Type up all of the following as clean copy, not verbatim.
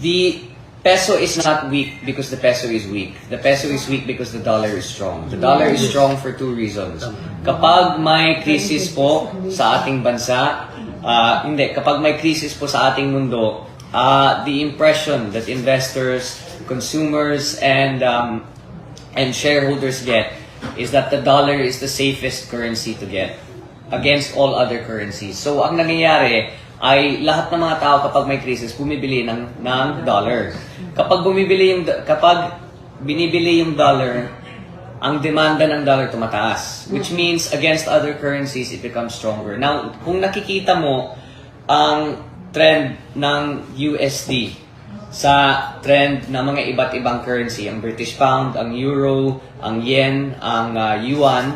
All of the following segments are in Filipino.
The peso is not weak because the peso is weak. The peso is weak because the dollar is strong. The dollar is strong for two reasons. Kapag may crisis po sa ating bansa, kapag may crisis po sa ating mundo, the impression that investors, consumers, and shareholders get is that the dollar is the safest currency to get against all other currencies. So, ang nangyayari ay lahat ng mga tao kapag may crisis, bumibili ng dollar. Kapag binibili yung dollar, ang demanda ng dollar tumataas. Which means, against other currencies, it becomes stronger. Now, kung nakikita mo ang trend ng USD sa trend ng mga iba't ibang currency, ang British Pound, ang Euro, ang Yen, ang Yuan,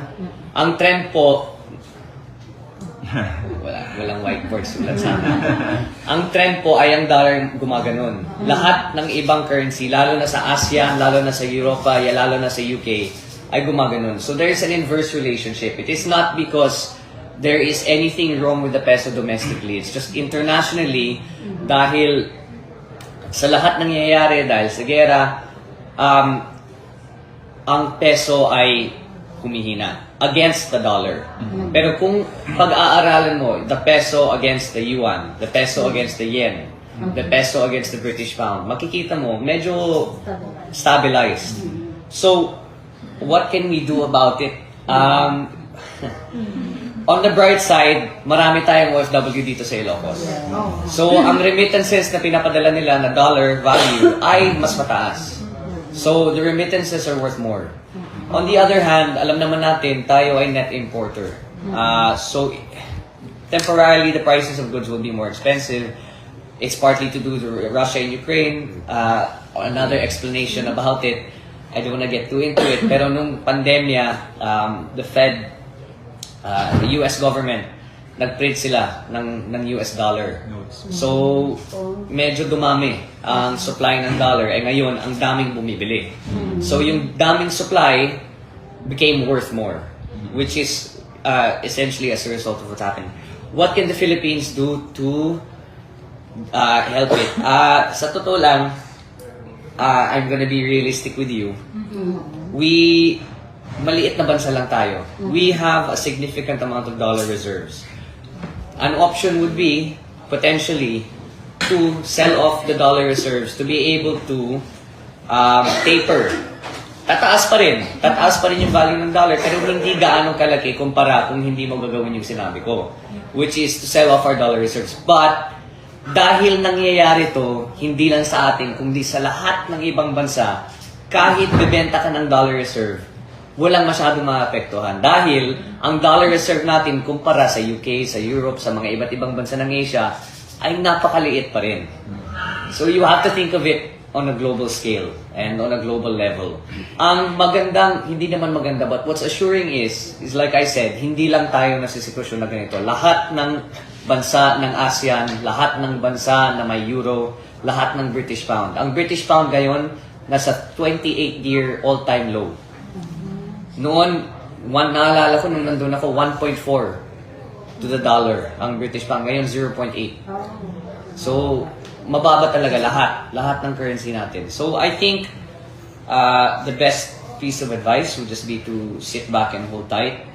ang trend po, walang whiteboard sulat sana. Ang trend po ay ang dollar gumaganon. Lahat ng ibang currency, lalo na sa Asia, lalo na sa Europa, lalo na sa UK, ay gumaganon. So there is an inverse relationship. It is not because there is anything wrong with the peso domestically. It's just internationally, dahil sa lahat ng nangyayari, dahil sa gera, ang peso ay humihina against the dollar. Pero kung pag-aaralan mo, the peso against the yuan, the peso against the yen, the peso against the British pound, makikita mo, medyo stabilized. So, what can we do about it? On the bright side, marami tayong OFW dito sa Ilocos. So, ang remittances na pinapadala nila na dollar value ay mas mataas. So, the remittances are worth more. On the other hand, alam naman natin, tayo ay net importer. So, temporarily, the prices of goods will be more expensive. It's partly to do with Russia and Ukraine. Another explanation about it, I don't want to get too into it, pero nung pandemya, the Fed, the US government, nag-print sila ng US dollar. So, medyo dumami ang supply ng dollar. Ngayon, ang daming bumibili. So, yung daming supply became worth more, which is essentially as a result of what's happening. What can the Philippines do to help it? Sa totoo lang, I'm gonna be realistic with you. Maliit na bansa lang tayo. We have a significant amount of dollar reserves. An option would be, potentially, to sell off the dollar reserves to be able to taper. Tataas pa rin yung value ng dollar, pero hindi gaano kalaki kumpara kung hindi mo gagawin yung sinabi ko, which is to sell off our dollar reserves. But, dahil nangyayari to, hindi lang sa atin, kundi sa lahat ng ibang bansa, kahit bebenta ka ng dollar reserve, walang masyadong maapektuhan. Dahil ang dollar reserve natin kumpara sa UK, sa Europe, sa mga iba't ibang bansa ng Asia, ay napakaliit pa rin. So you have to think of it on a global scale and on a global level. Ang magandang, hindi naman maganda, but what's assuring is like I said, hindi lang tayo nasa sitwasyon na ganito. Lahat ng bansa ng ASEAN, lahat ng bansa na may euro, lahat ng British pound. Ang British pound ngayon, nasa 28-year all-time low. Noon, naalala ko nung nandun ako, 1.4 to the dollar ang British pound. Ngayon, 0.8. So, mababa talaga lahat ng currency natin. So, I think the best piece of advice would just be to sit back and hold tight.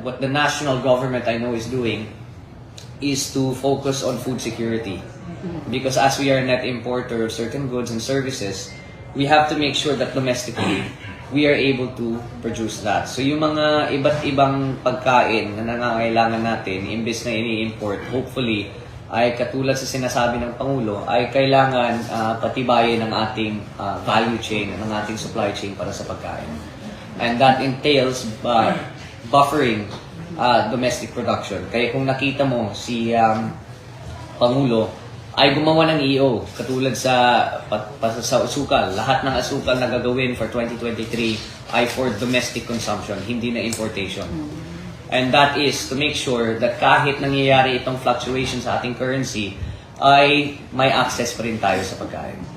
What the national government I know is doing is to focus on food security. Because as we are a net importer of certain goods and services, we have to make sure that domestically, we are able to produce that. So yung mga iba't ibang pagkain na nangangailangan natin, imbes na ini-import, hopefully, ay katulad sa sinasabi ng Pangulo, ay kailangan patibayin ng ating value chain, ng ating supply chain para sa pagkain. And that entails buffering domestic production. Kaya kung nakita mo si Pangulo, ay gumawa ng EO, katulad sa asukal. Lahat ng asukal na gagawin for 2023 ay for domestic consumption, hindi na importation. And that is to make sure that kahit nangyayari itong fluctuation sa ating currency, ay may access pa rin tayo sa pagkain.